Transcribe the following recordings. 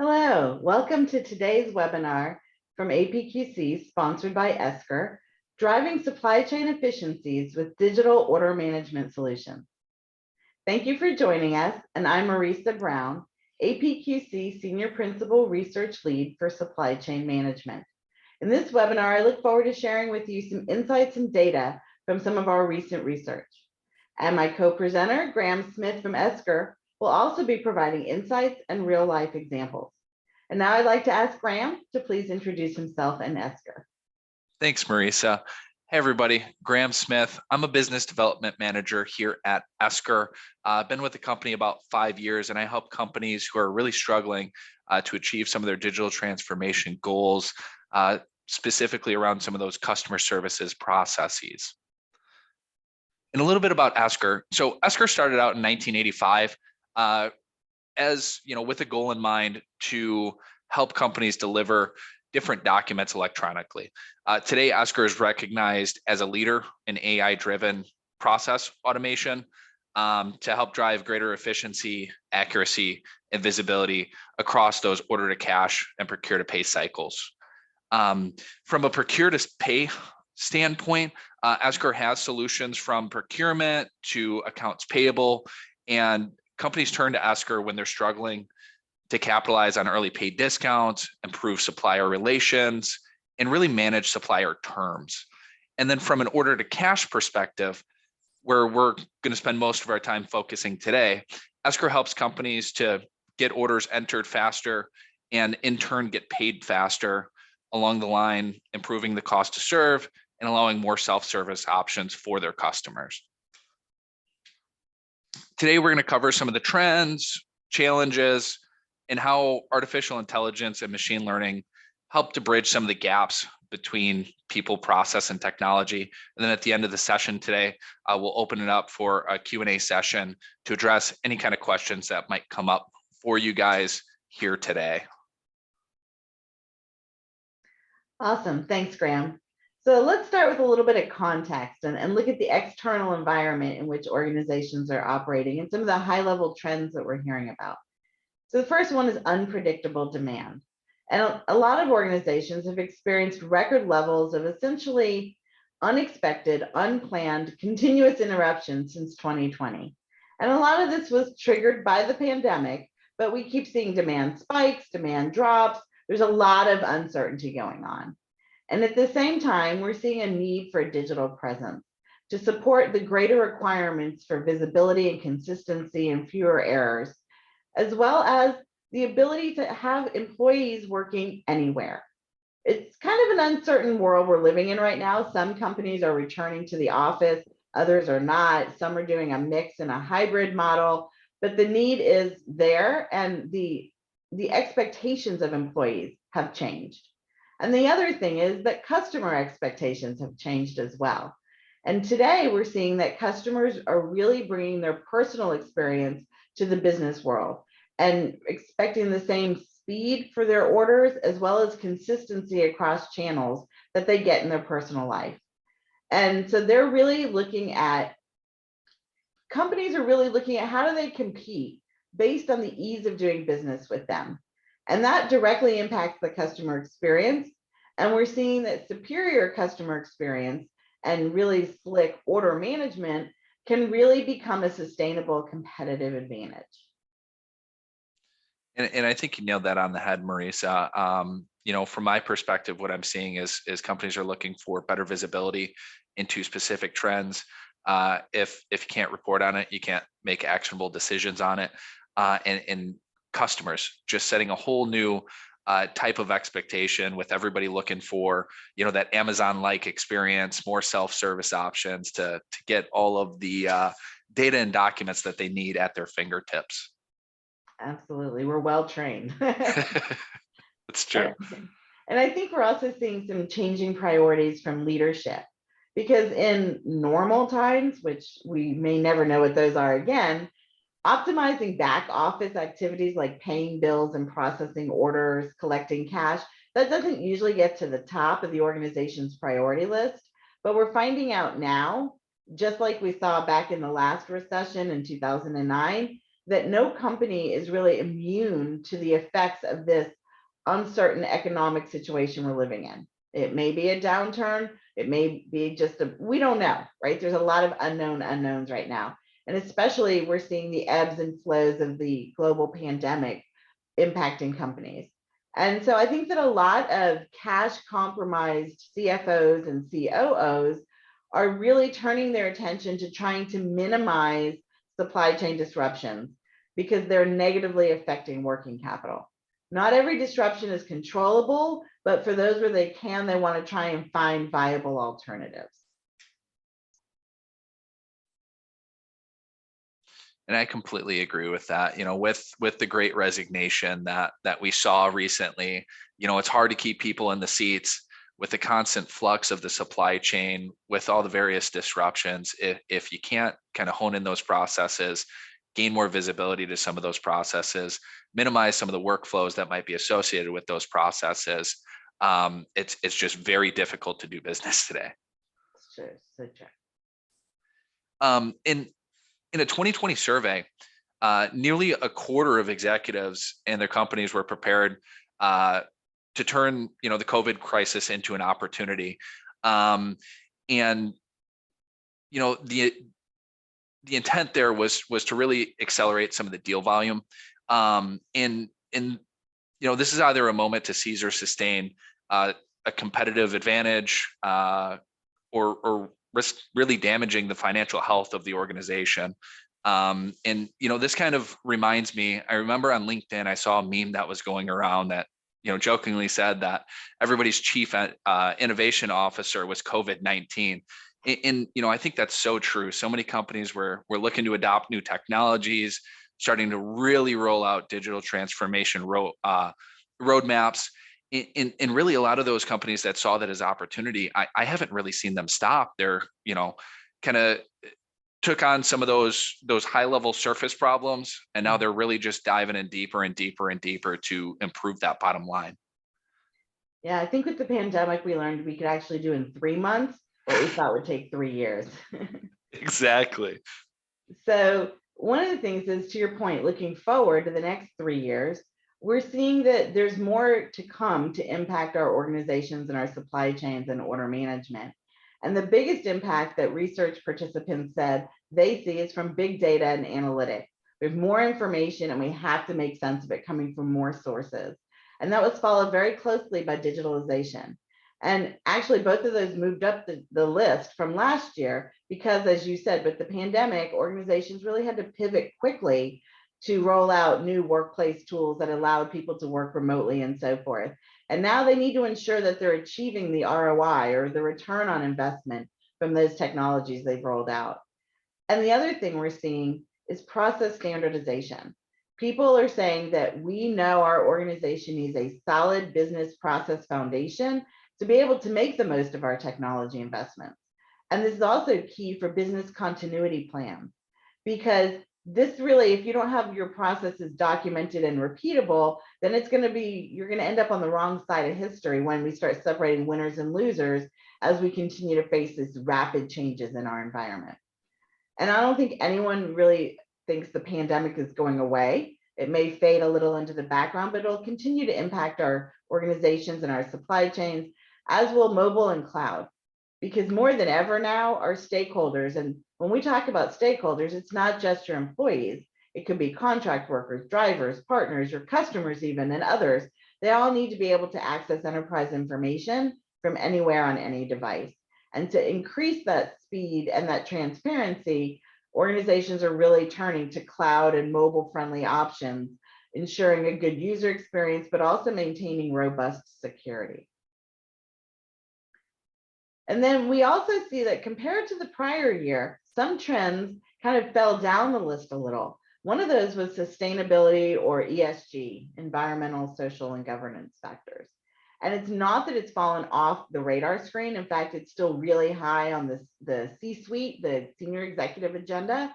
Hello, welcome to today's webinar from APQC, sponsored by Esker, Driving Supply Chain Efficiencies with Digital Order Management Solutions. Thank you for joining us, and I'm Marisa Brown, APQC Senior Principal Research Lead for Supply Chain Management. In this webinar, I look forward to sharing with you some insights and data from some of our recent research. And my co-presenter, Graham Smith from Esker, will also be providing insights and real-life examples. And now I'd like to ask Graham to please introduce himself and Esker. Thanks, Marisa. Hey, everybody. Graham Smith. I'm a business development manager here at Esker. I've been with the company about 5 years, and I help companies who are really struggling to achieve some of their digital transformation goals, specifically around some of those customer services processes. And a little bit about Esker. So Esker started out in 1985 as, with a goal in mind to help companies deliver different documents electronically. Today, Esker is recognized as a leader in AI-driven process automation to help drive greater efficiency, accuracy, and visibility across those order to cash and procure to pay cycles. From a procure to pay standpoint, Esker has solutions from procurement to accounts payable, and companies turn to Esker when they're struggling to capitalize on early pay discounts, improve supplier relations, and really manage supplier terms. And then from an order to cash perspective, where we're going to spend most of our time focusing today, Esker helps companies to get orders entered faster and in turn get paid faster, along the line, improving the cost to serve and allowing more self-service options for their customers. Today, we're going to cover some of the trends, challenges, and how artificial intelligence and machine learning help to bridge some of the gaps between people, process, and technology. And then at the end of the session today, we'll open it up for a Q&A session to address any kind of questions that might come up for you guys here today. Awesome, thanks, Graham. So let's start with a little bit of context and look at the external environment in which organizations are operating and some of the high-level trends that we're hearing about. So the first one is unpredictable demand. And a lot of organizations have experienced record levels of essentially unexpected, unplanned, continuous interruptions since 2020. And a lot of this was triggered by the pandemic, but we keep seeing demand spikes, demand drops. There's a lot of uncertainty going on. And at the same time, we're seeing a need for a digital presence to support the greater requirements for visibility and consistency and fewer errors, as well as the ability to have employees working anywhere. It's kind of an uncertain world we're living in right now. Some companies are returning to the office, others are not. Some are doing a mix and a hybrid model, but the need is there and the expectations of employees have changed. And the other thing is that customer expectations have changed as well. And today we're seeing that customers are really bringing their personal experience to the business world and expecting the same speed for their orders as well as consistency across channels that they get in their personal life. And so they're really looking at, companies are really looking at how do they compete based on the ease of doing business with them. And that directly impacts the customer experience. And we're seeing that superior customer experience and really slick order management can really become a sustainable competitive advantage. And I think you nailed that on the head, Marisa. From my perspective, what I'm seeing is companies are looking for better visibility into specific trends. If you can't report on it, you can't make actionable decisions on it. And customers just setting a whole new type of expectation with everybody looking for, that Amazon-like experience, more self-service options to get all of the data and documents that they need at their fingertips. Absolutely, we're well trained. That's true. And I think we're also seeing some changing priorities from leadership, because in normal times, which we may never know what those are again, optimizing back office activities like paying bills and processing orders, collecting cash, that doesn't usually get to the top of the organization's priority list. But we're finding out now, just like we saw back in the last recession in 2009, that no company is really immune to the effects of this uncertain economic situation we're living in. It may be a downturn, it may be just we don't know, right? There's a lot of unknowns right now. And especially we're seeing the ebbs and flows of the global pandemic impacting companies. And so I think that a lot of cash compromised CFOs and COOs are really turning their attention to trying to minimize supply chain disruptions because they're negatively affecting working capital. Not every disruption is controllable, but for those where they can, they want to try and find viable alternatives. And I completely agree with that. With the great resignation that we saw recently, it's hard to keep people in the seats with the constant flux of the supply chain, with all the various disruptions. If you can't kind of hone in those processes, gain more visibility to some of those processes, minimize some of the workflows that might be associated with those processes, it's just very difficult to do business today. Sure, so true. In a 2020 survey, nearly a quarter of executives and their companies were prepared to turn, the COVID crisis into an opportunity. And the intent there was to really accelerate some of the deal volume. And this is either a moment to seize or sustain a competitive advantage, or risk really damaging the financial health of the organization. This kind of reminds me, I remember on LinkedIn, I saw a meme that was going around that, jokingly said that everybody's chief innovation officer was COVID-19. And I think that's so true. So many companies were looking to adopt new technologies, starting to really roll out digital transformation roadmaps. And really a lot of those companies that saw that as opportunity, I haven't really seen them stop. They're, kind of took on some of those high level surface problems, and now they're really just diving in deeper and deeper and deeper to improve that bottom line. Yeah, I think with the pandemic, we learned we could actually do in 3 months what we thought would take 3 years. Exactly. So one of the things is, to your point, looking forward to the next 3 years, we're seeing that there's more to come to impact our organizations and our supply chains and order management. And the biggest impact that research participants said they see is from big data and analytics. There's more information and we have to make sense of it coming from more sources. And that was followed very closely by digitalization. And actually, both of those moved up the list from last year because, as you said, with the pandemic, organizations really had to pivot quickly to roll out new workplace tools that allowed people to work remotely and so forth. And now they need to ensure that they're achieving the ROI, or the return on investment, from those technologies they've rolled out. And the other thing we're seeing is process standardization. People are saying that we know our organization needs a solid business process foundation to be able to make the most of our technology investments. And this is also key for business continuity plans, because this really, if you don't have your processes documented and repeatable, then you're going to end up on the wrong side of history when we start separating winners and losers as we continue to face these rapid changes in our environment. And I don't think anyone really thinks the pandemic is going away. It may fade a little into the background, but it'll continue to impact our organizations and our supply chains, as will mobile and cloud. Because more than ever now, our stakeholders, and when we talk about stakeholders, it's not just your employees. It could be contract workers, drivers, partners, your customers even, and others. They all need to be able to access enterprise information from anywhere on any device. And to increase that speed and that transparency, organizations are really turning to cloud and mobile friendly options, ensuring a good user experience, but also maintaining robust security. And then we also see that compared to the prior year, some trends kind of fell down the list a little. One of those was sustainability, or ESG, environmental, social, and governance factors. And it's not that it's fallen off the radar screen. In fact, it's still really high on the C-suite, the senior executive agenda.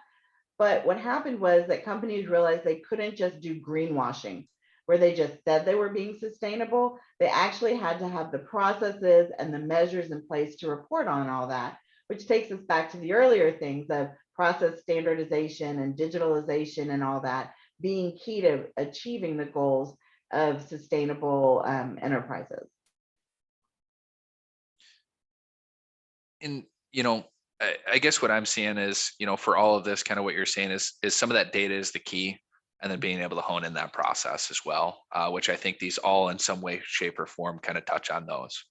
But what happened was that companies realized they couldn't just do greenwashing, where they just said they were being sustainable. They actually had to have the processes and the measures in place to report on all that, which takes us back to the earlier things of process standardization and digitalization and all that being key to achieving the goals of sustainable enterprises. And, I guess what I'm seeing is, for all of this, kind of what you're saying is some of that data is the key, and then being able to hone in that process as well, which I think these all in some way, shape, or form kind of touch on those.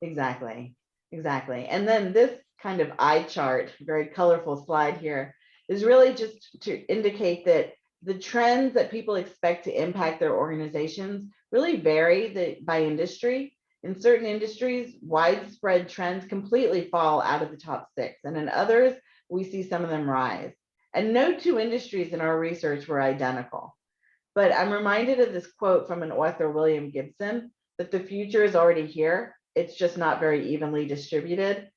Exactly, exactly. And then this kind of eye chart, very colorful slide here, is really just to indicate that the trends that people expect to impact their organizations really vary by industry. In certain industries, widespread trends completely fall out of the top 6, and in others, we see some of them rise. And no two industries in our research were identical. But I'm reminded of this quote from an author, William Gibson, that the future is already here. It's just not very evenly distributed.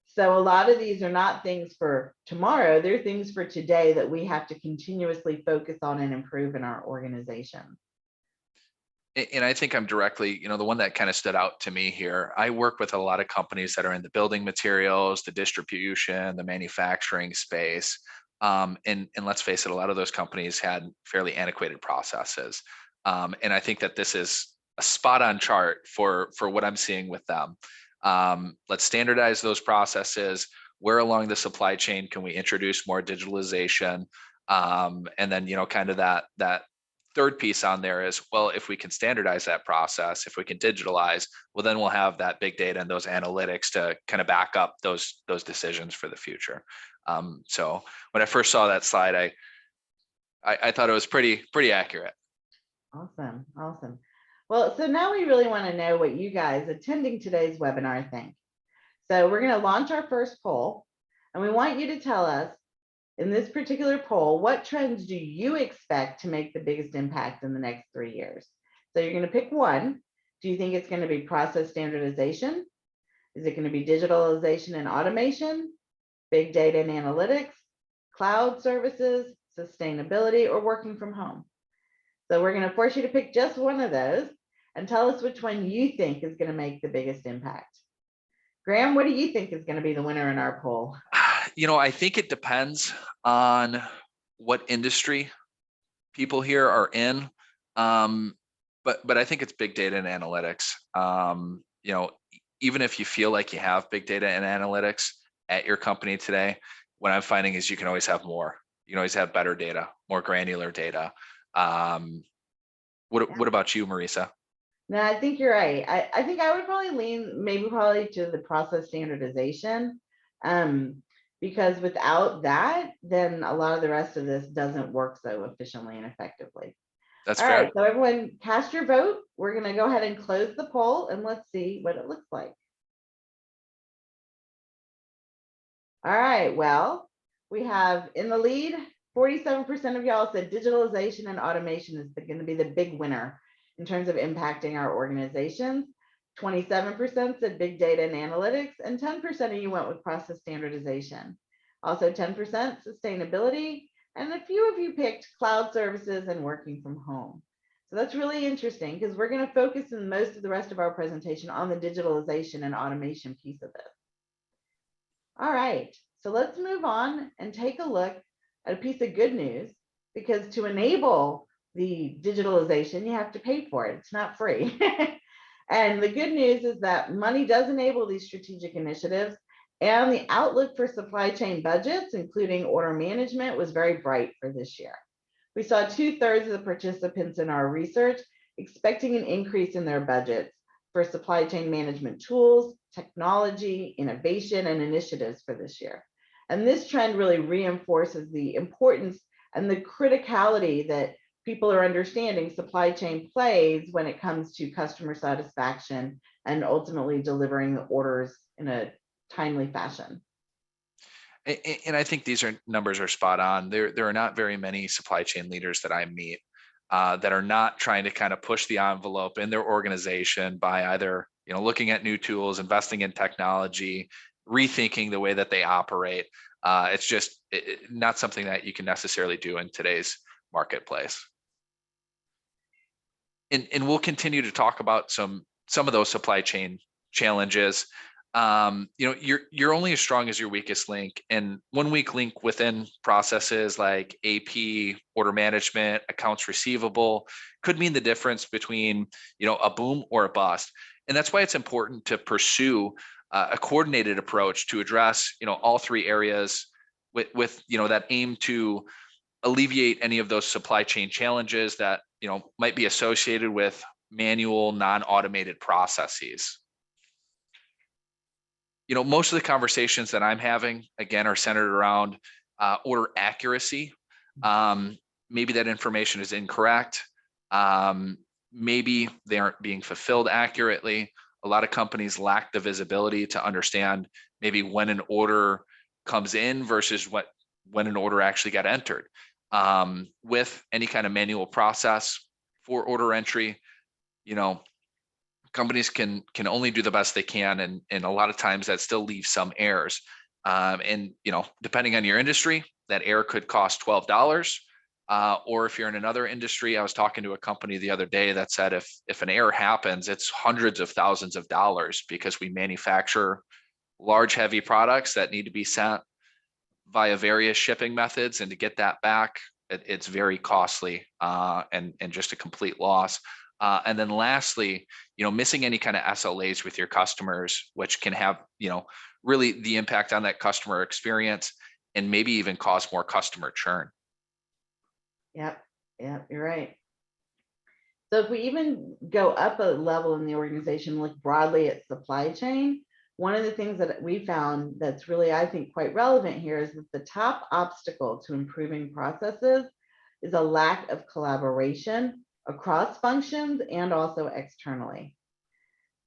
So a lot of these are not things for tomorrow. They're things for today that we have to continuously focus on and improve in our organization. And I think I'm directly, the one that kind of stood out to me here. I work with a lot of companies that are in the building materials, the distribution, the manufacturing space. And let's face it, a lot of those companies had fairly antiquated processes. And I think that this is a spot on chart for what I'm seeing with them. Let's standardize those processes. Where along the supply chain can we introduce more digitalization? And then, kind of that third piece on there is, well, if we can standardize that process, if we can digitalize, well, then we'll have that big data and those analytics to kind of back up those decisions for the future. So when I first saw that slide, I thought it was pretty accurate. Awesome, awesome. Well, so now we really want to know what you guys attending today's webinar think. So we're going to launch our first poll, and we want you to tell us, in this particular poll, what trends do you expect to make the biggest impact in the next 3 years? So you're going to pick one. Do you think it's going to be process standardization? Is it going to be digitalization and automation, big data and analytics, cloud services, sustainability, or working from home? So we're going to force you to pick just one of those and tell us which one you think is going to make the biggest impact. Graham, what do you think is going to be the winner in our poll? I think it depends on what industry people here are in. But I think it's big data and analytics. Even if you feel like you have big data and analytics at your company today, what I'm finding is you can always have more. You can always have better data, more granular data. What about you, Marisa? No, I think you're right. I think I would probably lean probably to the process standardization, because without that, then a lot of the rest of this doesn't work so efficiently and effectively. That's all fair. right, so everyone cast your vote. We're going to go ahead and close the poll, and let's see what it looks like. All right, well, we have in the lead, 47% of y'all said digitalization and automation is going to be the big winner in terms of impacting our organizations. 27% said big data and analytics, and 10% of you went with process standardization. Also 10% sustainability, and a few of you picked cloud services and working from home. So that's really interesting because we're going to focus in most of the rest of our presentation on the digitalization and automation piece of this. All right, so let's move on and take a look at a piece of good news, because to enable the digitalization, you have to pay for it. It's not free. And the good news is that money does enable these strategic initiatives, and the outlook for supply chain budgets, including order management, was very bright for this year. We saw 2/3 of the participants in our research expecting an increase in their budgets for supply chain management tools, technology, innovation, and initiatives for this year. And this trend really reinforces the importance and the criticality that people are understanding supply chain plays when it comes to customer satisfaction and ultimately delivering the orders in a timely fashion. And I think these numbers are spot on. There are not very many supply chain leaders that I meet that are not trying to kind of push the envelope in their organization by either looking at new tools, investing in technology, rethinking the way that they operate. It's just not something that you can necessarily do in today's marketplace. And we'll continue to talk about some of those supply chain challenges. You're only as strong as your weakest link, and one weak link within processes like AP, order management, accounts receivable could mean the difference between a boom or a bust. And that's why it's important to pursue a coordinated approach to address all three areas with that aim to alleviate any of those supply chain challenges that might be associated with manual, non-automated processes. Most of the conversations that I'm having, again, are centered around order accuracy. Maybe that information is incorrect. Maybe they aren't being fulfilled accurately. A lot of companies lack the visibility to understand maybe when an order comes in versus when an order actually got entered. With any kind of manual process for order entry, companies can only do the best they can, and a lot of times that still leaves some errors. And depending on your industry, that error could cost $12. Or if you're in another industry, I was talking to a company the other day that said if an error happens, it's hundreds of thousands of dollars, because we manufacture large, heavy products that need to be sent via various shipping methods, and to get that back, it's very costly, and just a complete loss. And then lastly, missing any kind of SLAs with your customers, which can have, really the impact on that customer experience, and maybe even cause more customer churn. Yep, you're right. So if we even go up a level in the organization, look broadly at supply chain, one of the things that we found that's really, I think, quite relevant here is that the top obstacle to improving processes is a lack of collaboration across functions and also externally.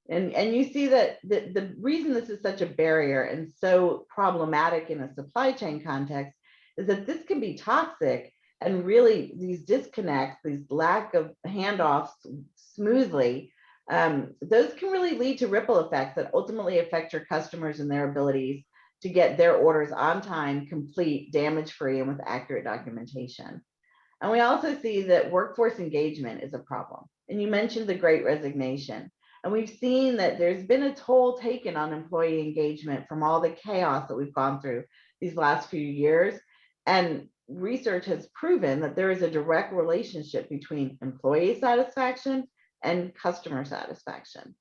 And you see that the reason this is such a barrier and so problematic in a supply chain context is that this can be toxic, and really these disconnects, these lack of handoffs smoothly, those can really lead to ripple effects that ultimately affect your customers and their abilities to get their orders on time, complete, damage-free, and with accurate documentation. And we also see that workforce engagement is a problem. And you mentioned the Great Resignation. And we've seen that there's been a toll taken on employee engagement from all the chaos that we've gone through these last few years. And research has proven that there is a direct relationship between employee satisfaction and customer satisfaction.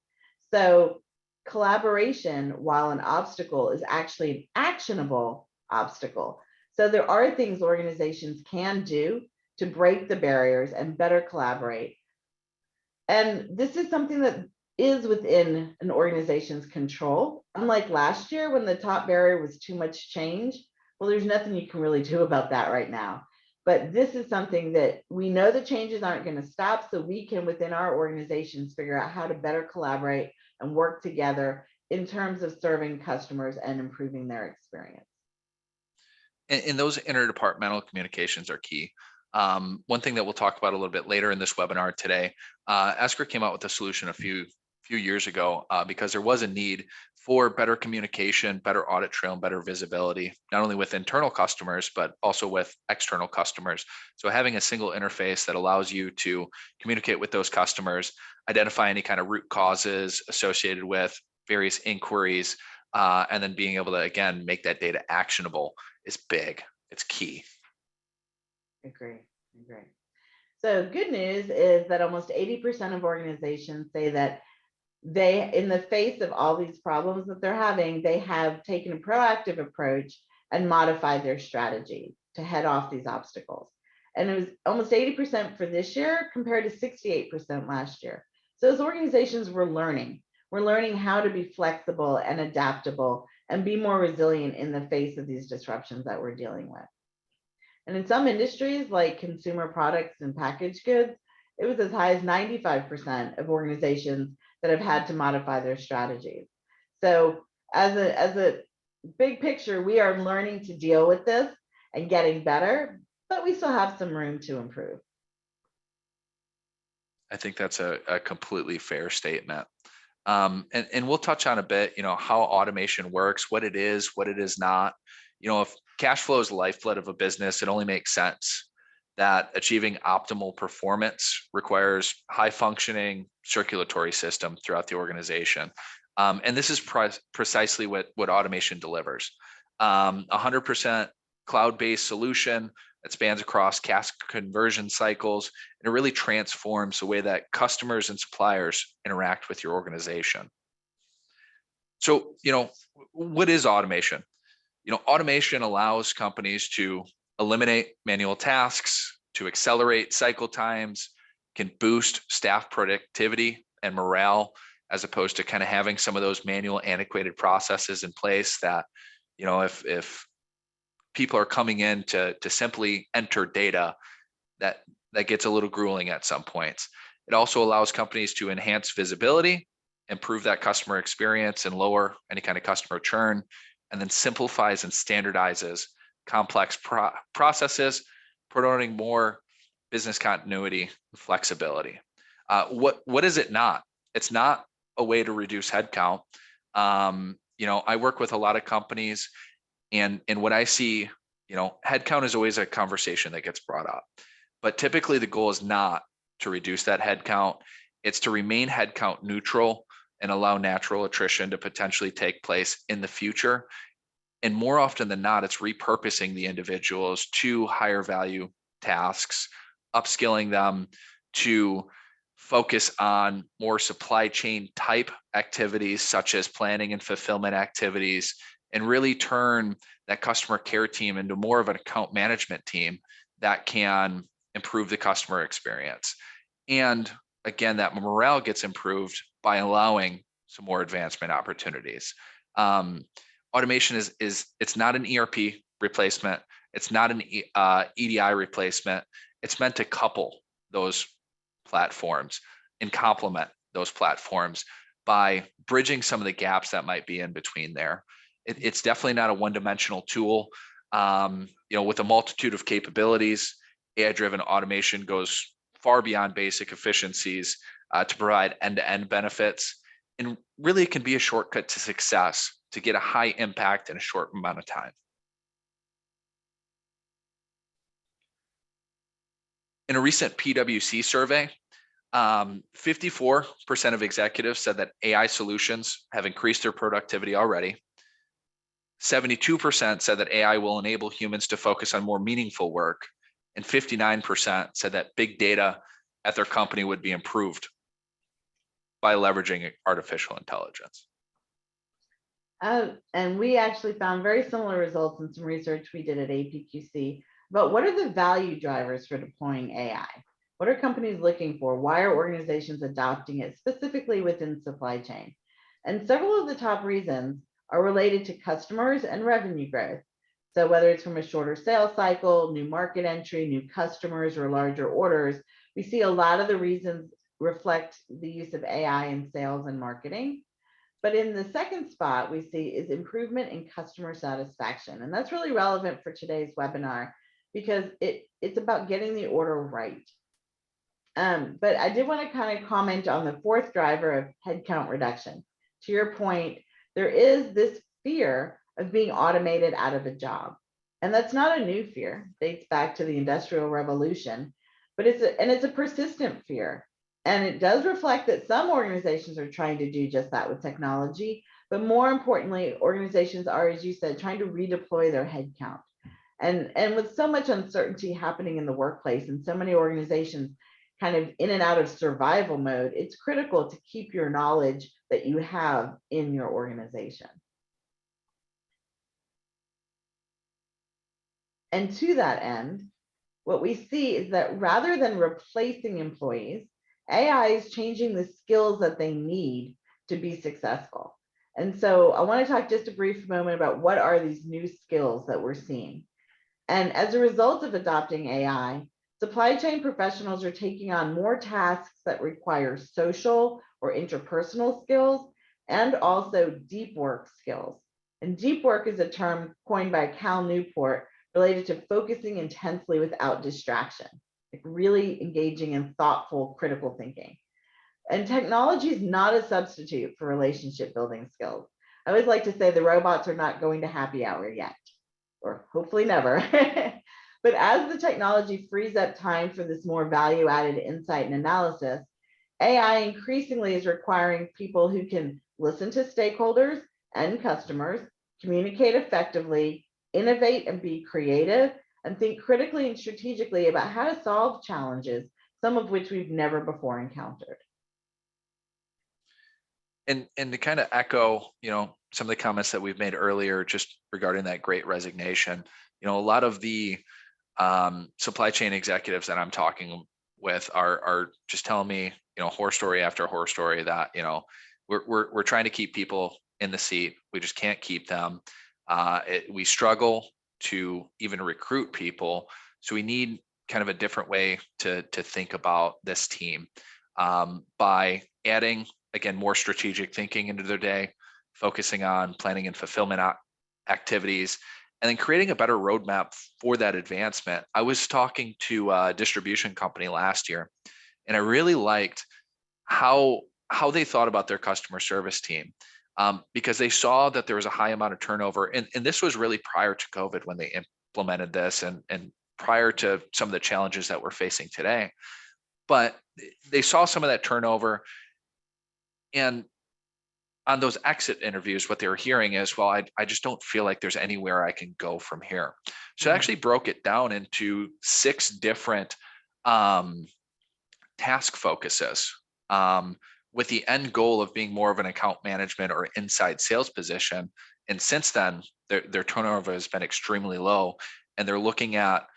So collaboration, while an obstacle, is actually an actionable obstacle. So there are things organizations can do to break the barriers and better collaborate. And this is something that is within an organization's control. Unlike last year when the top barrier was too much change, well, there's nothing you can really do about that right now. But this is something that we know the changes aren't going to stop, so we can, within our organizations, figure out how to better collaborate and work together in terms of serving customers and improving their experience. And those interdepartmental communications are key. One thing that we'll talk about a little bit later in this webinar today, Esker came out with a solution a few years ago, because there was a need for better communication, better audit trail, and better visibility, not only with internal customers, but also with external customers. So having a single interface that allows you to communicate with those customers, identify any kind of root causes associated with various inquiries, and then being able to, again, make that data actionable is big. It's key. Agree. So good news is that almost 80% of organizations say that they, in the face of all these problems that they're having, they have taken a proactive approach and modified their strategy to head off these obstacles. And it was almost 80% for this year compared to 68% last year. So as organizations, we're learning how to be flexible and adaptable and be more resilient in the face of these disruptions that we're dealing with. And in some industries like consumer products and packaged goods, it was as high as 95% of organizations that have had to modify their strategies. So as a big picture, we are learning to deal with this and getting better, but we still have some room to improve. I think that's a completely fair statement. And we'll touch on a bit, how automation works, what it is not. If cash flow is the lifeblood of a business, it only makes sense that achieving optimal performance requires high functioning circulatory system throughout the organization. And this is precisely what automation delivers. 100% cloud-based solution that spans across cash conversion cycles, and it really transforms the way that customers and suppliers interact with your organization. So, what is automation? Automation allows companies to eliminate manual tasks, to accelerate cycle times, can boost staff productivity and morale, as opposed to kind of having some of those manual antiquated processes in place that, if people are coming in to simply enter data, that gets a little grueling at some points. It also allows companies to enhance visibility, improve that customer experience, and lower any kind of customer churn, and then simplifies and standardizes complex processes, promoting more business continuity and flexibility. What is it not? It's not a way to reduce headcount. I work with a lot of companies, and what I see, headcount is always a conversation that gets brought up. But typically the goal is not to reduce that headcount. It's to remain headcount neutral and allow natural attrition to potentially take place in the future. And more often than not, it's repurposing the individuals to higher value tasks, upskilling them to focus on more supply chain type activities, such as planning and fulfillment activities, and really turn that customer care team into more of an account management team that can improve the customer experience. And again, that morale gets improved by allowing some more advancement opportunities. Automation is it's not an ERP replacement. It's not an EDI replacement. It's meant to couple those platforms and complement those platforms by bridging some of the gaps that might be in between there. It's definitely not a one-dimensional tool. With a multitude of capabilities, AI-driven automation goes far beyond basic efficiencies to provide end-to-end benefits. And really, it can be a shortcut to success to get a high impact in a short amount of time. In a recent PwC survey, 54% of executives said that AI solutions have increased their productivity already. 72% said that AI will enable humans to focus on more meaningful work. And 59% said that big data at their company would be improved by leveraging artificial intelligence. And we actually found very similar results in some research we did at APQC. But what are the value drivers for deploying AI? What are companies looking for? Why are organizations adopting it specifically within supply chain? And several of the top reasons are related to customers and revenue growth. So whether it's from a shorter sales cycle, new market entry, new customers, or larger orders, we see a lot of the reasons reflect the use of AI in sales and marketing. But in the second spot, we see is improvement in customer satisfaction. And that's really relevant for today's webinar because it's about getting the order right. But I did want to kind of comment on the fourth driver of headcount reduction. To your point, there is this fear of being automated out of a job. And that's not a new fear, it dates back to the Industrial Revolution, but it's a persistent fear. And it does reflect that some organizations are trying to do just that with technology, but more importantly, organizations are, as you said, trying to redeploy their headcount. And with so much uncertainty happening in the workplace and so many organizations kind of in and out of survival mode, it's critical to keep your knowledge that you have in your organization. And to that end, what we see is that rather than replacing employees, AI is changing the skills that they need to be successful. And so I want to talk just a brief moment about what are these new skills that we're seeing. And as a result of adopting AI, supply chain professionals are taking on more tasks that require social or interpersonal skills and also deep work skills. And deep work is a term coined by Cal Newport related to focusing intensely without distraction, like really engaging in thoughtful, critical thinking. And technology is not a substitute for relationship building skills. I always like to say the robots are not going to happy hour yet, or hopefully never. But as the technology frees up time for this more value-added insight and analysis, AI increasingly is requiring people who can listen to stakeholders and customers, communicate effectively, innovate and be creative, and think critically and strategically about how to solve challenges, some of which we've never before encountered. And to kind of echo, some of the comments that we've made earlier, just regarding that great resignation, a lot of the supply chain executives that I'm talking with are just telling me, horror story after horror story that, we're trying to keep people in the seat. We just can't keep them. We struggle to even recruit people. So we need kind of a different way to think about this team, by adding, again, more strategic thinking into their day, focusing on planning and fulfillment activities, and then creating a better roadmap for that advancement. I was talking to a distribution company last year, and I really liked how they thought about their customer service team, because they saw that there was a high amount of turnover. And this was really prior to COVID when they implemented this, and prior to some of the challenges that we're facing today. But they saw some of that turnover, and on those exit interviews, what they were hearing is, well, I just don't feel like there's anywhere I can go from here. So I actually broke it down into 6 different task focuses, with the end goal of being more of an account management or inside sales position. And since then, their turnover has been extremely low, and they're looking at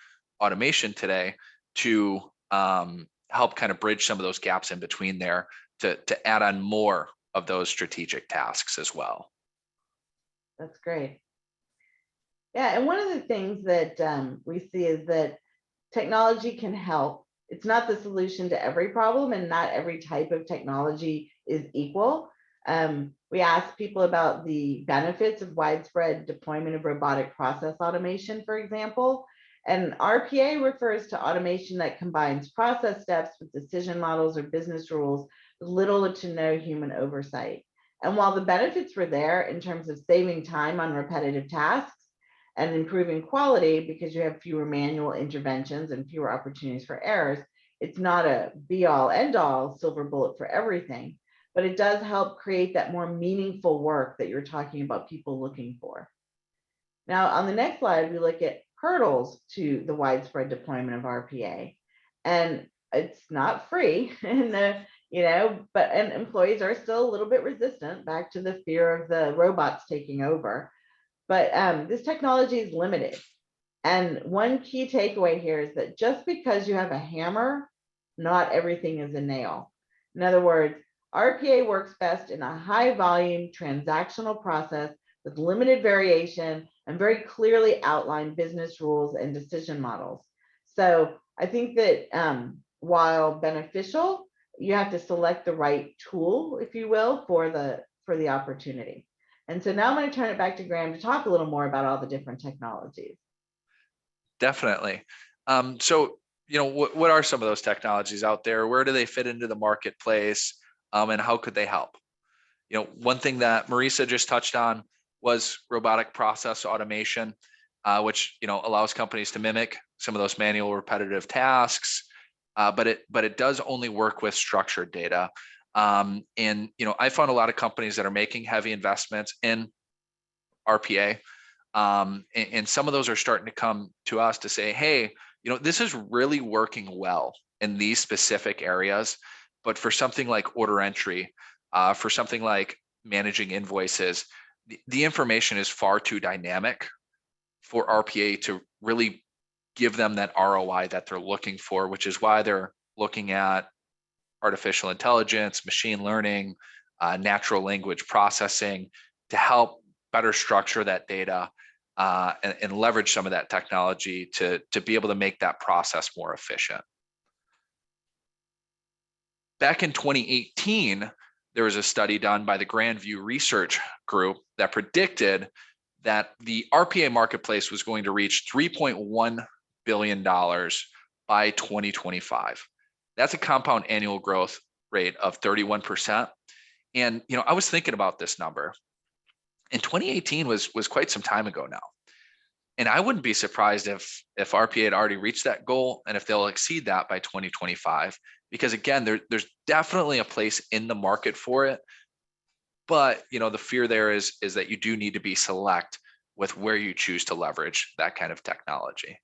automation today to help kind of bridge some of those gaps in between there, to add on more of those strategic tasks as well. That's great. Yeah, and one of the things that we see is that technology can help. It's not the solution to every problem, and not every type of technology is equal. We asked people about the benefits of widespread deployment of robotic process automation, for example. And RPA refers to automation that combines process steps with decision models or business rules with little to no human oversight. And while the benefits were there in terms of saving time on repetitive tasks and improving quality because you have fewer manual interventions and fewer opportunities for errors, it's not a be all end all silver bullet for everything, but it does help create that more meaningful work that you're talking about people looking for. Now, on the next slide, we look at hurdles to the widespread deployment of RPA. And it's not free, and and employees are still a little bit resistant, back to the fear of the robots taking over. But this technology is limited. And one key takeaway here is that just because you have a hammer, not everything is a nail. In other words, RPA works best in a high volume transactional process with limited variation and very clearly outlined business rules and decision models. So I think that while beneficial, you have to select the right tool, if you will, for the opportunity. And so now I'm going to turn it back to Graham to talk a little more about all the different technologies. Definitely. So, what are some of those technologies out there? Where do they fit into the marketplace? And how could they help? One thing that Marisa just touched on was robotic process automation, which allows companies to mimic some of those manual repetitive tasks, but it does only work with structured data. And I found a lot of companies that are making heavy investments in RPA, and some of those are starting to come to us to say, hey, this is really working well in these specific areas, but for something like order entry, for something like managing invoices, the information is far too dynamic for RPA to really give them that ROI that they're looking for, which is why they're looking at artificial intelligence, machine learning, natural language processing to help better structure that data, and leverage some of that technology to be able to make that process more efficient. Back in 2018, there was a study done by the Grandview Research Group that predicted that the RPA marketplace was going to reach $3.1 billion by 2025. That's a compound annual growth rate of 31%. And I was thinking about this number. And 2018 was quite some time ago now. And I wouldn't be surprised if RPA had already reached that goal and if they'll exceed that by 2025. Because again, there's definitely a place in the market for it, But the fear there is that you do need to be select with where you choose to leverage that kind of technology.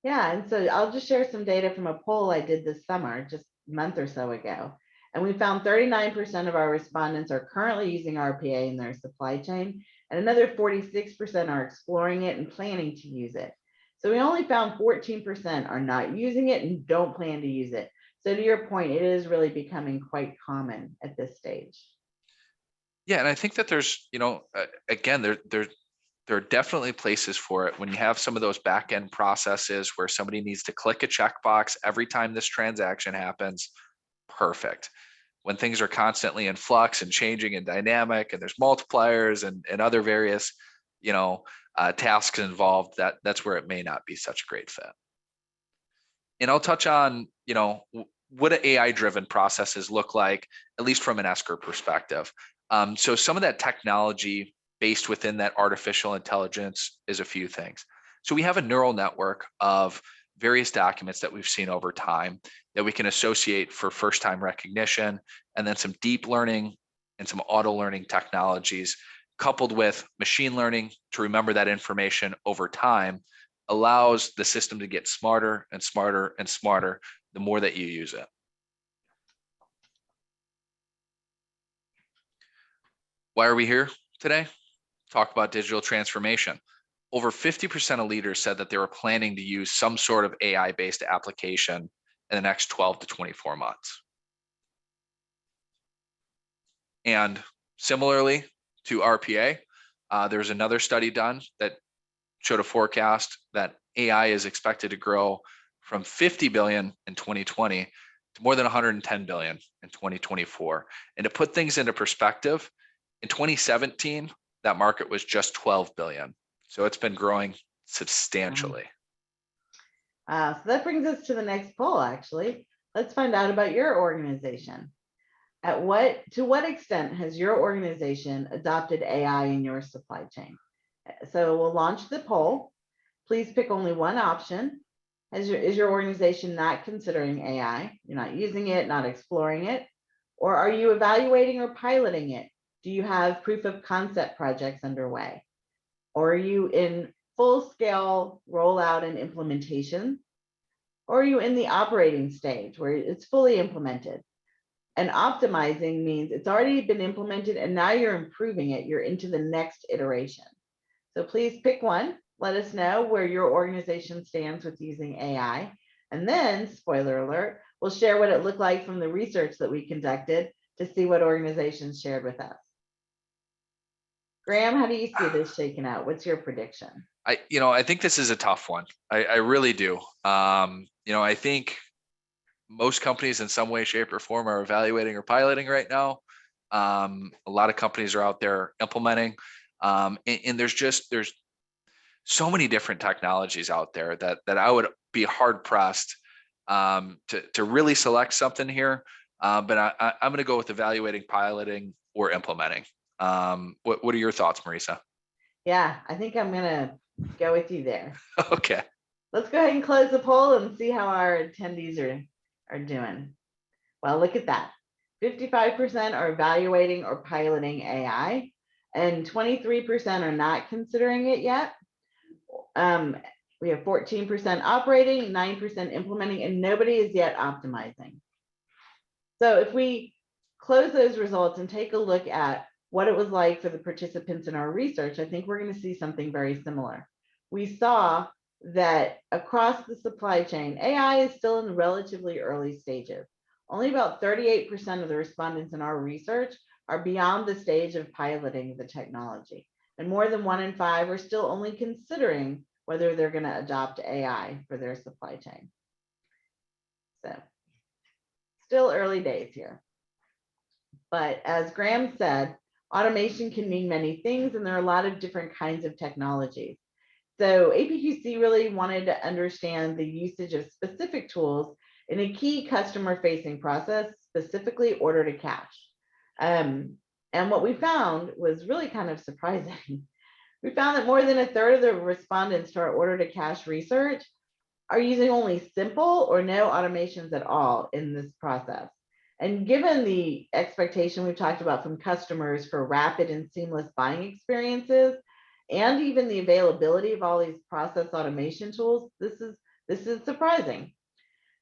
Yeah, and so I'll just share some data from a poll I did this summer, just a month or so ago. And we found 39% of our respondents are currently using RPA in their supply chain, and another 46% are exploring it and planning to use it. So we only found 14% are not using it and don't plan to use it. So to your point, it is really becoming quite common at this stage. Yeah, and I think that there's, again, there are definitely places for it when you have some of those back end processes where somebody needs to click a checkbox every time this transaction happens. Perfect. When things are constantly in flux and changing and dynamic, and there's multipliers and other various, tasks involved, that's where it may not be such a great fit. And I'll touch on, what AI-driven processes look like, at least from an Esker perspective. So some of that technology based within that artificial intelligence is a few things. So we have a neural network of various documents that we've seen over time that we can associate for first-time recognition, and then some deep learning and some auto learning technologies coupled with machine learning to remember that information over time allows the system to get smarter and smarter and smarter the more that you use it. Why are we here today? Talk about digital transformation. Over 50% of leaders said that they were planning to use some sort of AI-based application in the next 12 to 24 months. And similarly to RPA, there's another study done that showed a forecast that AI is expected to grow from 50 billion in 2020 to more than 110 billion in 2024. And to put things into perspective, in 2017, that market was just 12 billion. So it's been growing substantially. So that brings us to the next poll, actually. Let's find out about your organization. To what extent has your organization adopted AI in your supply chain? So we'll launch the poll. Please pick only one option. Is your organization not considering AI? You're not using it, not exploring it? Or are you evaluating or piloting it? Do you have proof of concept projects underway? Or are you in full scale rollout and implementation? Or are you in the operating stage where it's fully implemented? And optimizing means it's already been implemented and now you're improving it. You're into the next iteration. So please pick one. Let us know where your organization stands with using AI. And then, spoiler alert, we'll share what it looked like from the research that we conducted to see what organizations shared with us. Graham, how do you see this shaking out? What's your prediction? I think this is a tough one. I really do. I think most companies in some way, shape, or form are evaluating or piloting right now. A lot of companies are out there implementing. And there's so many different technologies out there that I would be hard pressed to really select something here. But I'm going to go with evaluating, piloting, or implementing. What are your thoughts, Marisa? Yeah, I think I'm going to go with you there. Okay. Let's go ahead and close the poll and see how our attendees are doing. Well, look at that. 55% are evaluating or piloting AI, and 23% are not considering it yet. We have 14% operating, 9% implementing, and nobody is yet optimizing. So if we close those results and take a look at what it was like for the participants in our research, I think we're going to see something very similar. We saw that across the supply chain, AI is still in relatively early stages. Only about 38% of the respondents in our research are beyond the stage of piloting the technology. And more than 1 in 5 are still only considering whether they're going to adopt AI for their supply chain. So still early days here. But as Graham said, automation can mean many things, and there are a lot of different kinds of technologies. So APQC really wanted to understand the usage of specific tools in a key customer-facing process, specifically order to cash. And what we found was really kind of surprising. We found that more than a third of the respondents to our order to cash research are using only simple or no automations at all in this process. And given the expectation we've talked about from customers for rapid and seamless buying experiences, and even the availability of all these process automation tools, this is surprising.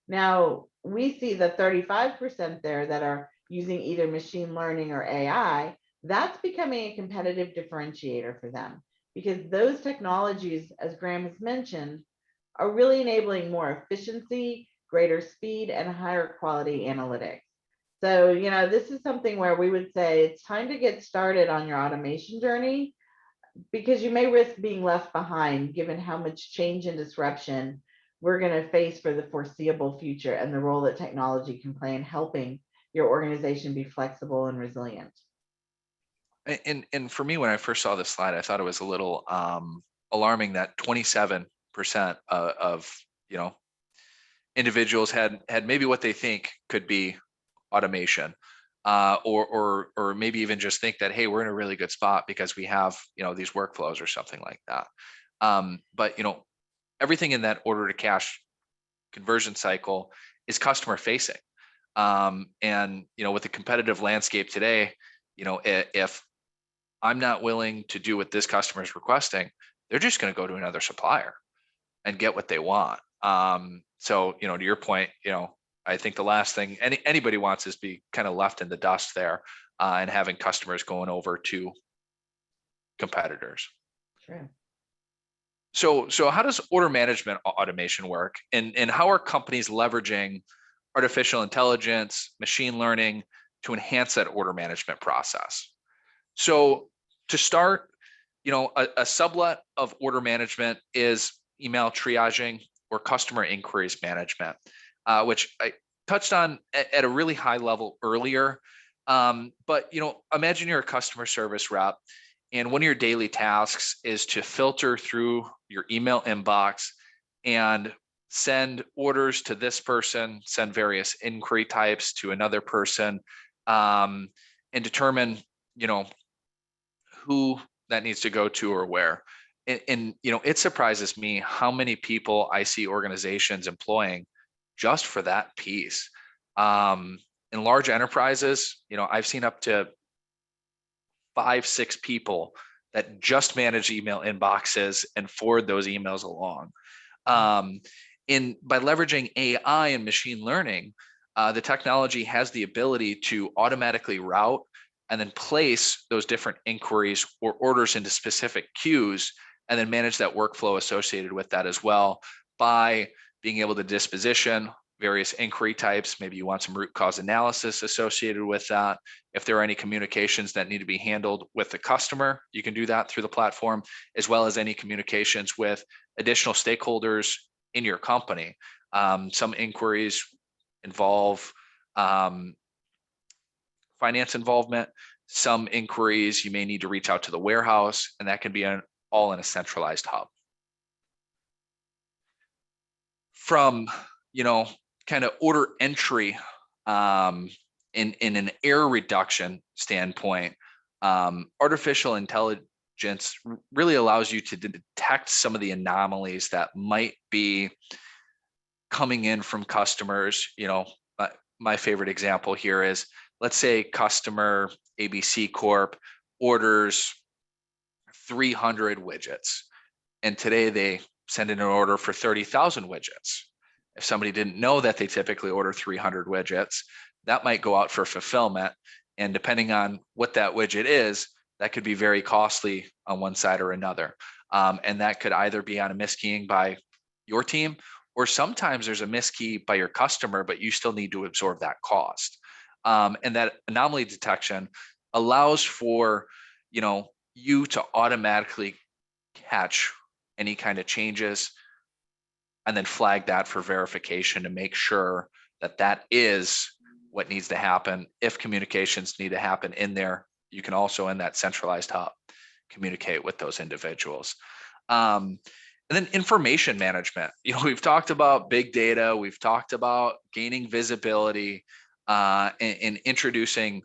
Now, we see the 35% there that are using either machine learning or AI. That's becoming a competitive differentiator for them because those technologies, as Graham has mentioned, are really enabling more efficiency, greater speed, and higher quality analytics. So, this is something where we would say it's time to get started on your automation journey because you may risk being left behind given how much change and disruption we're going to face for the foreseeable future and the role that technology can play in helping your organization be flexible and resilient. And for me, when I first saw this slide, I thought it was a little alarming that 27% of individuals had maybe what they think could be automation, or maybe even just think that, hey, we're in a really good spot because we have these workflows or something like that. But everything in that order to cash conversion cycle is customer facing, and with the competitive landscape today, if I'm not willing to do what this customer is requesting, they're just going to go to another supplier and get what they want. So, to your point, I think the last thing anybody wants is be kind of left in the dust there, and having customers going over to competitors. True. So how does order management automation work, and how are companies leveraging artificial intelligence, machine learning to enhance that order management process? So to start, a sublet of order management is email triaging or customer inquiries management, which I touched on at a really high level earlier. But imagine you're a customer service rep, and one of your daily tasks is to filter through your email inbox and send orders to this person, send various inquiry types to another person, and determine, who that needs to go to or where. And it surprises me how many people I see organizations employing just for that piece. In large enterprises, I've seen up to 5-6 people that just manage email inboxes and forward those emails along. By leveraging AI and machine learning, the technology has the ability to automatically route and then place those different inquiries or orders into specific queues, and then manage that workflow associated with that as well by being able to disposition various inquiry types. Maybe you want some root cause analysis associated with that. If there are any communications that need to be handled with the customer, you can do that through the platform, as well as any communications with additional stakeholders in your company. Some inquiries involve finance involvement. Some inquiries you may need to reach out to the warehouse, and that can be all in a centralized hub. From kind of order entry, in an error reduction standpoint, artificial intelligence really allows you to detect some of the anomalies that might be coming in from customers. My favorite example here is, let's say customer ABC Corp orders 300 widgets, and today they send in an order for 30,000 widgets. If somebody didn't know that they typically order 300 widgets, that might go out for fulfillment. And depending on what that widget is, that could be very costly on one side or another. And that could either be on a miskeying by your team, or sometimes there's a miskey by your customer, but you still need to absorb that cost. And that anomaly detection allows for, you to automatically catch any kind of changes and then flag that for verification to make sure that that is what needs to happen. If communications need to happen in there, you can also, in that centralized hub, communicate with those individuals. And then information management. We've talked about big data. We've talked about gaining visibility, and introducing,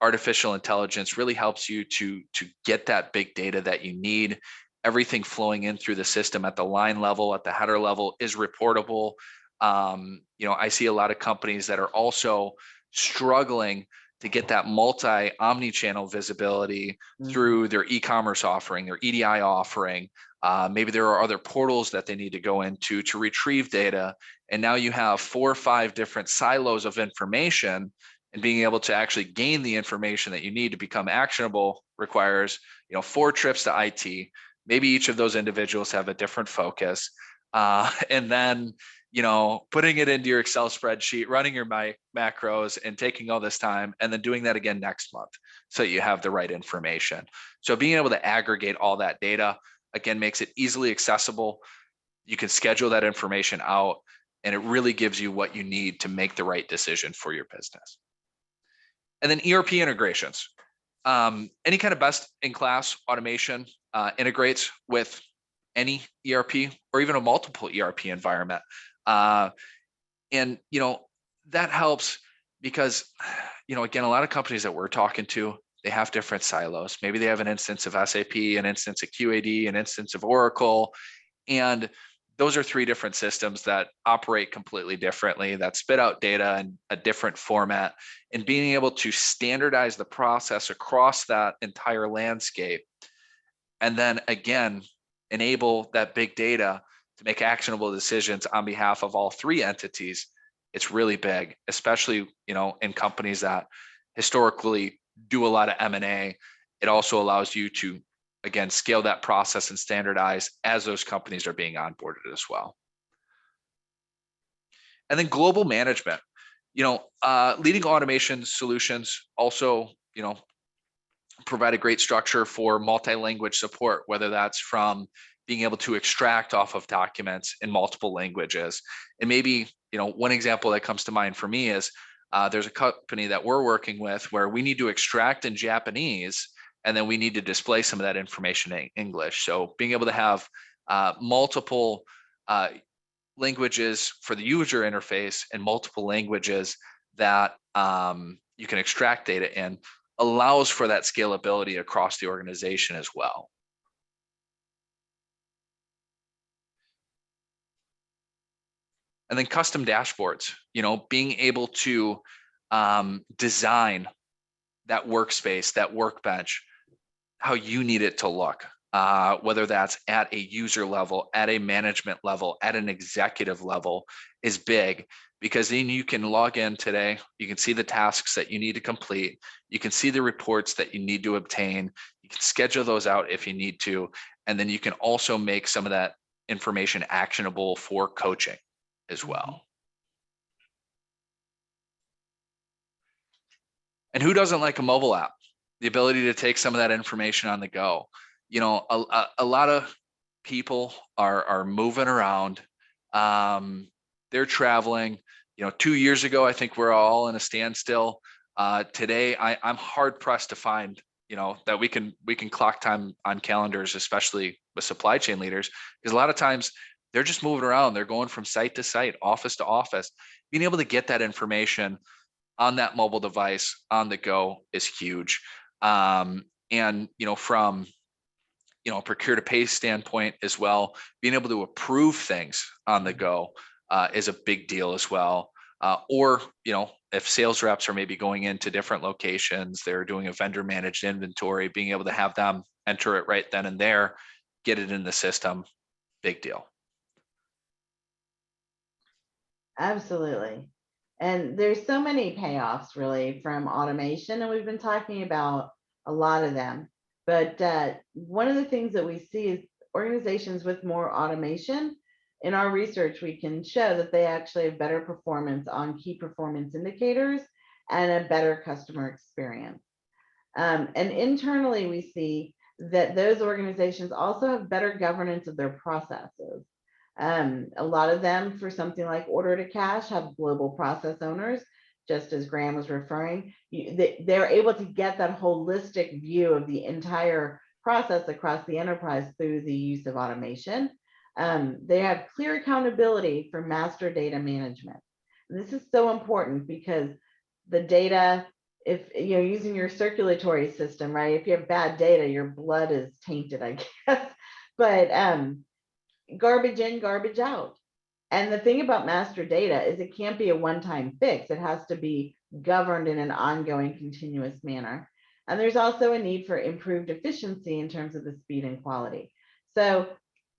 artificial intelligence really helps you to get that big data that you need. Everything flowing in through the system at the line level, at the header level, is reportable. I see a lot of companies that are also struggling to get that omni-channel visibility through their e-commerce offering, their EDI offering. Maybe there are other portals that they need to go into to retrieve data. And now you have 4 or 5 different silos of information, and being able to actually gain the information that you need to become actionable requires, 4 trips to IT. Maybe each of those individuals have a different focus. And then, putting it into your Excel spreadsheet, running your macros and taking all this time, and then doing that again next month so that you have the right information. So being able to aggregate all that data, again, makes it easily accessible. You can schedule that information out, and it really gives you what you need to make the right decision for your business. And then ERP integrations. Any kind of best-in-class automation integrates with any ERP or even a multiple ERP environment. And that helps because, again, a lot of companies that we're talking to, they have different silos. Maybe they have an instance of SAP, an instance of QAD, an instance of Oracle, and those are 3 different systems that operate completely differently, that spit out data in a different format, and being able to standardize the process across that entire landscape. And then again, enable that big data to make actionable decisions on behalf of all 3 entities. It's really big, especially, in companies that historically do a lot of M&A. It also allows you to, again, scale that process and standardize as those companies are being onboarded as well. And then global management, leading automation solutions also, provide a great structure for multi-language support, whether that's from being able to extract off of documents in multiple languages. And maybe, one example that comes to mind for me is there's a company that we're working with where we need to extract in Japanese, and then we need to display some of that information in English. So being able to have multiple languages for the user interface and multiple languages that you can extract data in allows for that scalability across the organization as well. And then custom dashboards, being able to design that workspace, that workbench, how you need it to look, whether that's at a user level, at a management level, at an executive level, is big, because then you can log in today, you can see the tasks that you need to complete, you can see the reports that you need to obtain, you can schedule those out if you need to, and then you can also make some of that information actionable for coaching as well. And who doesn't like a mobile app? The ability to take some of that information on the go. A lot of people are moving around. They're traveling. 2 years ago, I think we're all in a standstill. Today, I'm hard pressed to find, that we can clock time on calendars, especially with supply chain leaders, because a lot of times they're just moving around. They're going from site to site, office to office. Being able to get that information on that mobile device on the go is huge. And, from, a procure to pay standpoint as well, being able to approve things on the go is a big deal as well. Or, if sales reps are maybe going into different locations, they're doing a vendor managed inventory, being able to have them enter it right then and there, get it in the system, big deal. Absolutely. And there's so many payoffs really from automation, and we've been talking about a lot of them. But one of the things that we see is organizations with more automation. In our research, we can show that they actually have better performance on key performance indicators and a better customer experience. And internally, we see that those organizations also have better governance of their processes. A lot of them, for something like order to cash, have global process owners, just as Graham was referring. They're able to get that holistic view of the entire process across the enterprise through the use of automation. They have clear accountability for master data management. And this is so important because the data, if you're using your circulatory system, right? If you have bad data, your blood is tainted, I guess. But garbage in, garbage out. And the thing about master data is it can't be a one-time fix. It has to be governed in an ongoing, continuous manner. And there's also a need for improved efficiency in terms of the speed and quality. So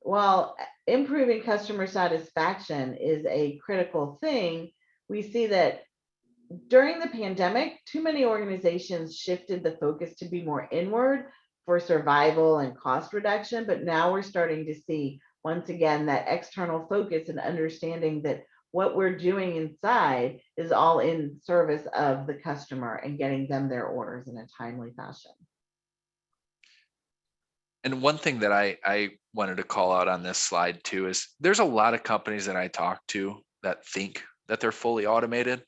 while improving customer satisfaction is a critical thing, we see that during the pandemic, too many organizations shifted the focus to be more inward for survival and cost reduction. But now we're starting to see, once again, that external focus and understanding that what we're doing inside is all in service of the customer and getting them their orders in a timely fashion. And one thing that I wanted to call out on this slide too is there's a lot of companies that I talk to that think that they're fully automated.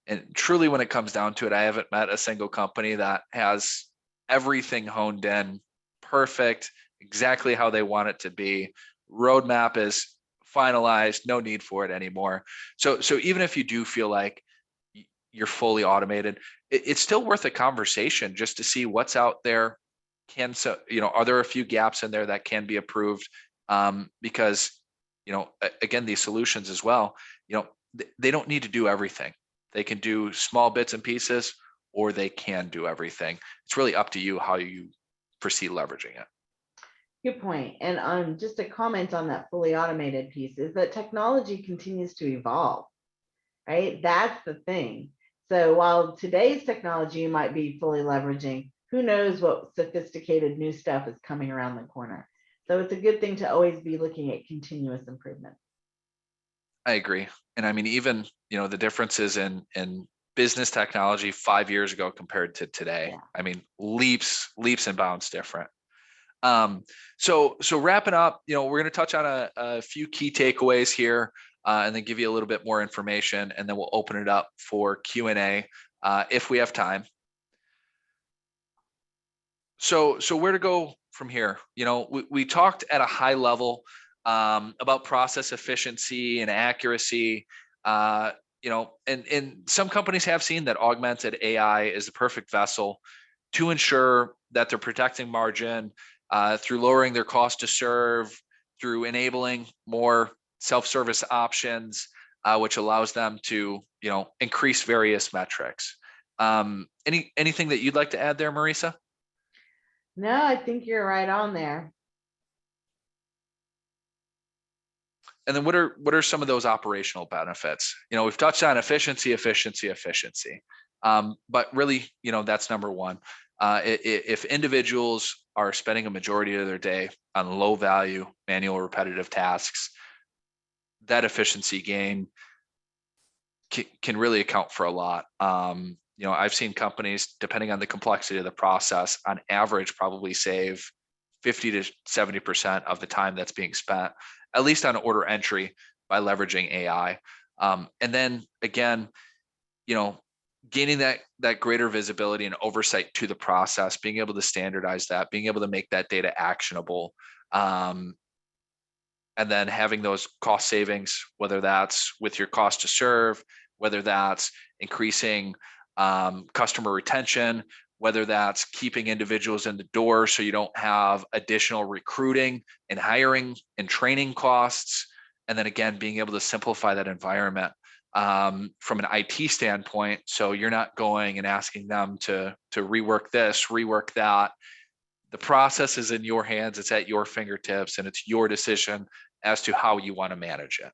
And truly, when it comes down to it, I haven't met a single company that has everything honed in perfect, exactly how they want it to be. Roadmap is finalized, no need for it anymore. So even if you do feel like you're fully automated, it's still worth a conversation just to see what's out there. Are there a few gaps in there that can be approved? Because, again, these solutions as well, they don't need to do everything. They can do small bits and pieces, or they can do everything. It's really up to you how you proceed leveraging it. Good point. And just a comment on that fully automated piece is that technology continues to evolve, right? That's the thing. So while today's technology might be fully leveraging, who knows what sophisticated new stuff is coming around the corner. So it's a good thing to always be looking at continuous improvement. I agree. And I mean, even, the differences in business technology 5 years ago compared to today, Yeah. I mean, leaps and bounds different. So wrapping up, we're going to touch on a few key takeaways here, and then give you a little bit more information, and then we'll open it up for Q&A if we have time. So where to go from here? We talked at a high level about process efficiency and accuracy. And some companies have seen that augmented AI is the perfect vessel to ensure that they're protecting margin through lowering their cost to serve, through enabling more self-service options, which allows them to, increase various metrics. Anything that you'd like to add there, Marisa? No, I think you're right on there. And then what are some of those operational benefits? We've touched on efficiency. But really, that's number one. If individuals are spending a majority of their day on low value, manual, repetitive tasks, that efficiency gain can really account for a lot. I've seen companies, depending on the complexity of the process, on average, probably save 50 to 70% of the time that's being spent, at least on order entry, by leveraging AI. And then again, gaining that greater visibility and oversight to the process, being able to standardize that, being able to make that data actionable, and then having those cost savings, whether that's with your cost to serve, whether that's increasing customer retention, whether that's keeping individuals in the door so you don't have additional recruiting and hiring and training costs. And then again, being able to simplify that environment from an IT standpoint. So you're not going and asking them to rework this, rework that. The process is in your hands, it's at your fingertips, and it's your decision as to how you want to manage it.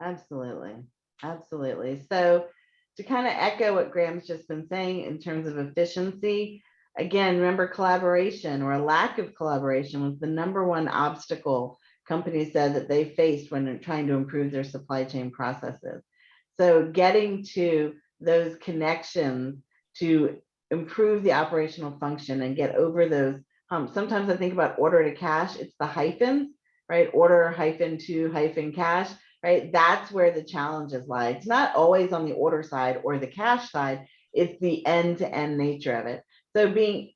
Absolutely. Absolutely. So to kind of echo what Graham's just been saying in terms of efficiency, again, remember collaboration or a lack of collaboration was the number one obstacle companies said that they faced when trying to improve their supply chain processes. So getting to those connections to improve the operational function and get over those. Sometimes I think about order to cash, it's the hyphens, right? Order -to -cash, right? That's where the challenges lie. It's not always on the order side or the cash side, it's the end-to-end nature of it.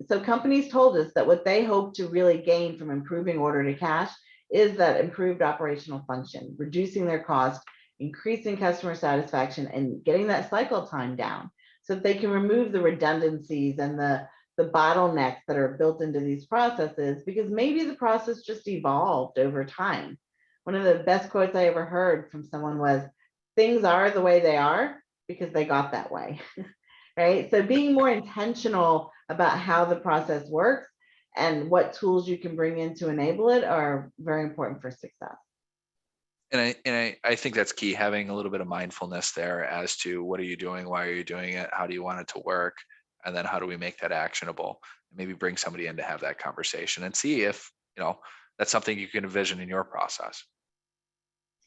So companies told us that what they hope to really gain from improving order to cash is that improved operational function, reducing their cost, increasing customer satisfaction, and getting that cycle time down so that they can remove the redundancies and the bottlenecks that are built into these processes, because maybe the process just evolved over time. One of the best quotes I ever heard from someone was, things are the way they are because they got that way. Right? So being more intentional about how the process works and what tools you can bring in to enable it are very important for success. And I think that's key, having a little bit of mindfulness there as to what are you doing, why are you doing it, how do you want it to work, and then how do we make that actionable? And maybe bring somebody in to have that conversation and see if that's something you can envision in your process.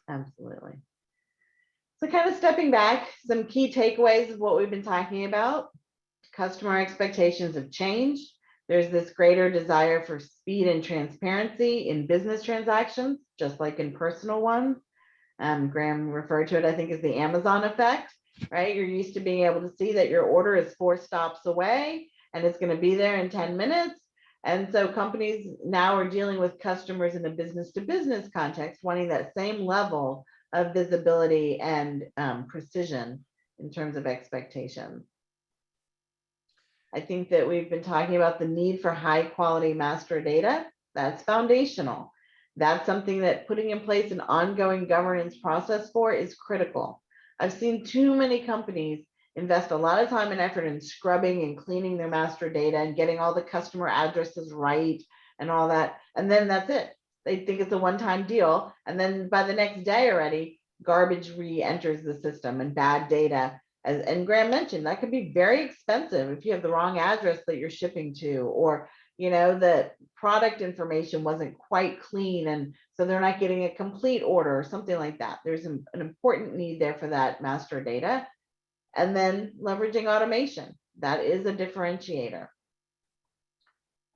Absolutely. So kind of stepping back, some key takeaways of what we've been talking about. Customer expectations have changed. There's this greater desire for speed and transparency in business transactions, just like in personal ones. Graham referred to it, I think, as the Amazon effect, right? You're used to being able to see that your order is 4 stops away and it's going to be there in 10 minutes. And so companies now are dealing with customers in a business to business context, wanting that same level of visibility and precision in terms of expectations. I think that we've been talking about the need for high quality master data. That's foundational. That's something that putting in place an ongoing governance process for is critical. I've seen too many companies invest a lot of time and effort in scrubbing and cleaning their master data and getting all the customer addresses right and all that. And then that's it. They think it's a one-time deal. And then by the next day already, garbage re-enters the system and bad data. And Graham mentioned, that could be very expensive if you have the wrong address that you're shipping to, or the product information wasn't quite clean, and so they're not getting a complete order or something like that. There's an important need there for that master data. And then leveraging automation, that is a differentiator.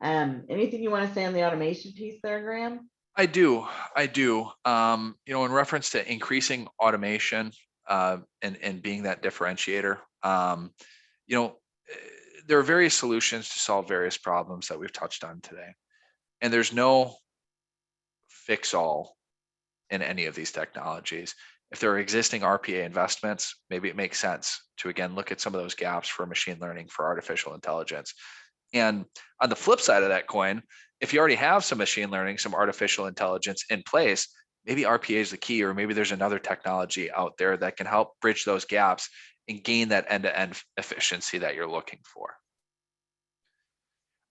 Anything you want to say on the automation piece there, Graham? I do. In reference to increasing automation and being that differentiator, there are various solutions to solve various problems that we've touched on today. And there's no fix all in any of these technologies. If there are existing RPA investments, maybe it makes sense to, again, look at some of those gaps for machine learning, for artificial intelligence. And on the flip side of that coin, if you already have some machine learning, some artificial intelligence in place, maybe RPA is the key, or maybe there's another technology out there that can help bridge those gaps and gain that end-to-end efficiency that you're looking for.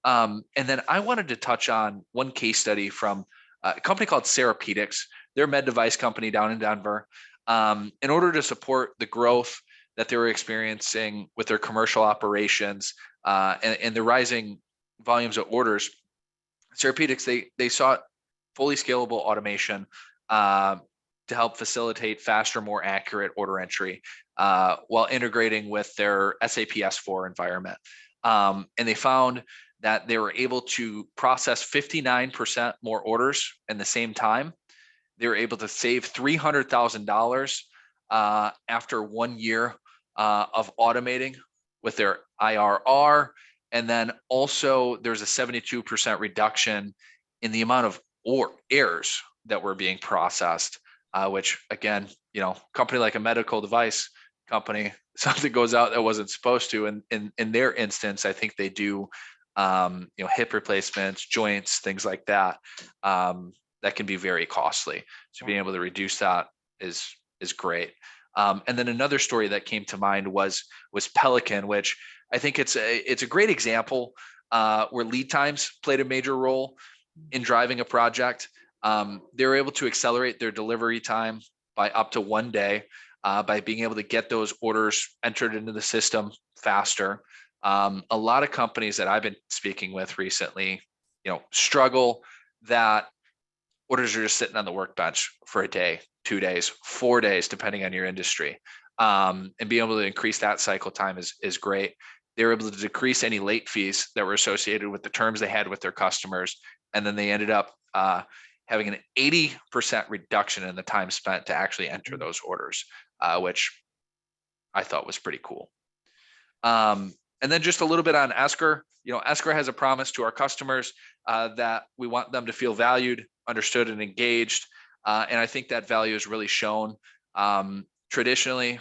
And then I wanted to touch on one case study from a company called Therapeutics. They're a med device company down in Denver. In order to support the growth that they were experiencing with their commercial operations and the rising volumes of orders, Therapeutics, they sought fully scalable automation to help facilitate faster, more accurate order entry while integrating with their SAP S/4 environment. And they found that they were able to process 59% more orders in the same time. They were able to save $300,000 after 1 year of automating with their IRR. And then also there's a 72% reduction in the amount of errors that were being processed, which again, company like a medical device company, something goes out that wasn't supposed to. And in their instance, I think they do, hip replacements, joints, things like that, that can be very costly. So being able to reduce that is great. And then another story that came to mind was Pelican, which I think it's a great example where lead times played a major role in driving a project. They were able to accelerate their delivery time by up to 1 day by being able to get those orders entered into the system faster. A lot of companies that I've been speaking with recently, struggle that orders are just sitting on the workbench for a day, 2 days, 4 days, depending on your industry. And being able to increase that cycle time is great. They were able to decrease any late fees that were associated with the terms they had with their customers. And then they ended up having an 80% reduction in the time spent to actually enter those orders, which I thought was pretty cool. And then just a little bit on Esker. Esker has a promise to our customers that we want them to feel valued, understood, and engaged. And I think that value is really shown. Traditionally,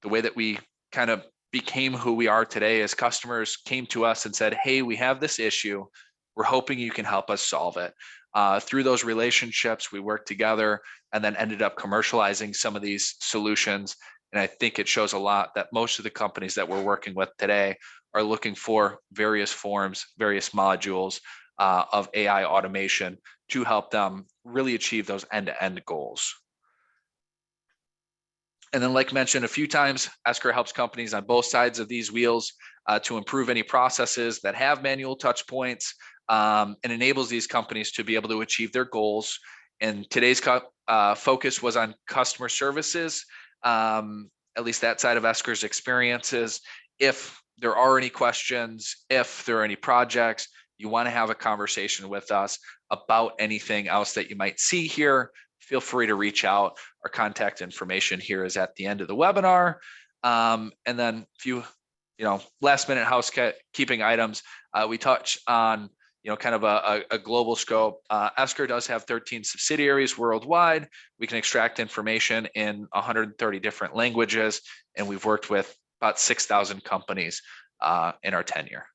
the way that we kind of became who we are today is customers came to us and said, hey, we have this issue. We're hoping you can help us solve it. Through those relationships, we worked together and then ended up commercializing some of these solutions. And I think it shows a lot that most of the companies that we're working with today are looking for various forms, various modules of AI automation to help them really achieve those end-to-end goals. And then, like mentioned a few times, Esker helps companies on both sides of these wheels to improve any processes that have manual touch points, and enables these companies to be able to achieve their goals. And today's focus was on customer services, at least that side of Esker's experiences. If there are any questions, if there are any projects, you want to have a conversation with us about anything else that you might see here, feel free to reach out. Our contact information here is at the end of the webinar. And then a few, last minute housekeeping items. We touch on, kind of a global scope. Esker does have 13 subsidiaries worldwide. We can extract information in 130 different languages, and we've worked with about 6,000 companies in our tenure.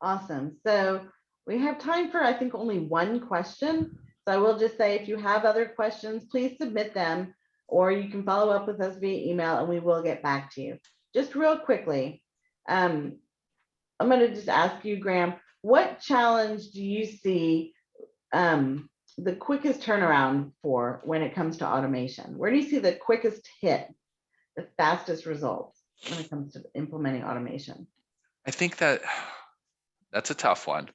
Awesome. So we have time for, I think, only one question. So I will just say, if you have other questions, please submit them, or you can follow up with us via email and we will get back to you. Just real quickly, I'm going to just ask you, Graham, what challenge do you see the quickest turnaround for when it comes to automation? Where do you see the quickest hit, the fastest results when it comes to implementing automation? I think that's a tough one.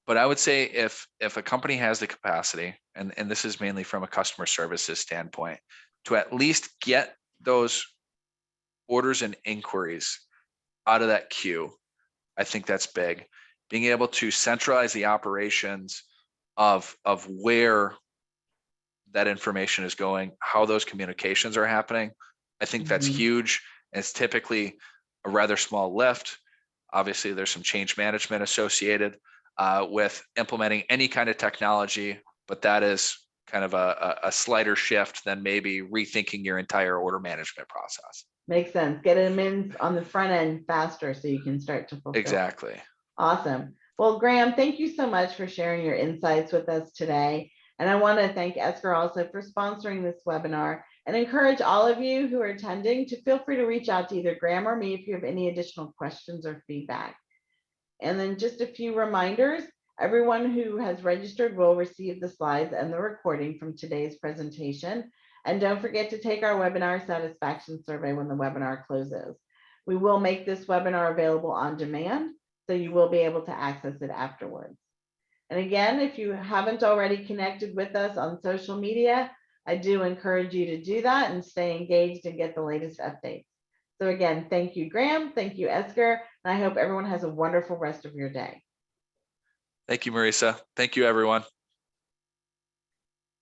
But I would say if a company has the capacity, and this is mainly from a customer services standpoint, to at least get those orders and inquiries out of that queue, I think that's big. Being able to centralize the operations of where that information is going, how those communications are happening, I think that's huge. It's typically a rather small lift. Obviously, there's some change management associated with implementing any kind of technology, but that is kind of a slighter shift than maybe rethinking your entire order management process. Makes sense. Get them in on the front end faster so you can start to fulfill. Exactly. Awesome. Well, Graham, thank you so much for sharing your insights with us today. And I want to thank Esker also for sponsoring this webinar, and encourage all of you who are attending to feel free to reach out to either Graham or me if you have any additional questions or feedback. And then just a few reminders, everyone who has registered will receive the slides and the recording from today's presentation. And don't forget to take our webinar satisfaction survey when the webinar closes. We will make this webinar available on demand, so you will be able to access it afterwards. And again, if you haven't already connected with us on social media, I do encourage you to do that and stay engaged and get the latest updates. So again, thank you, Graham. Thank you, Esker. And I hope everyone has a wonderful rest of your day. Thank you, Marisa. Thank you, everyone.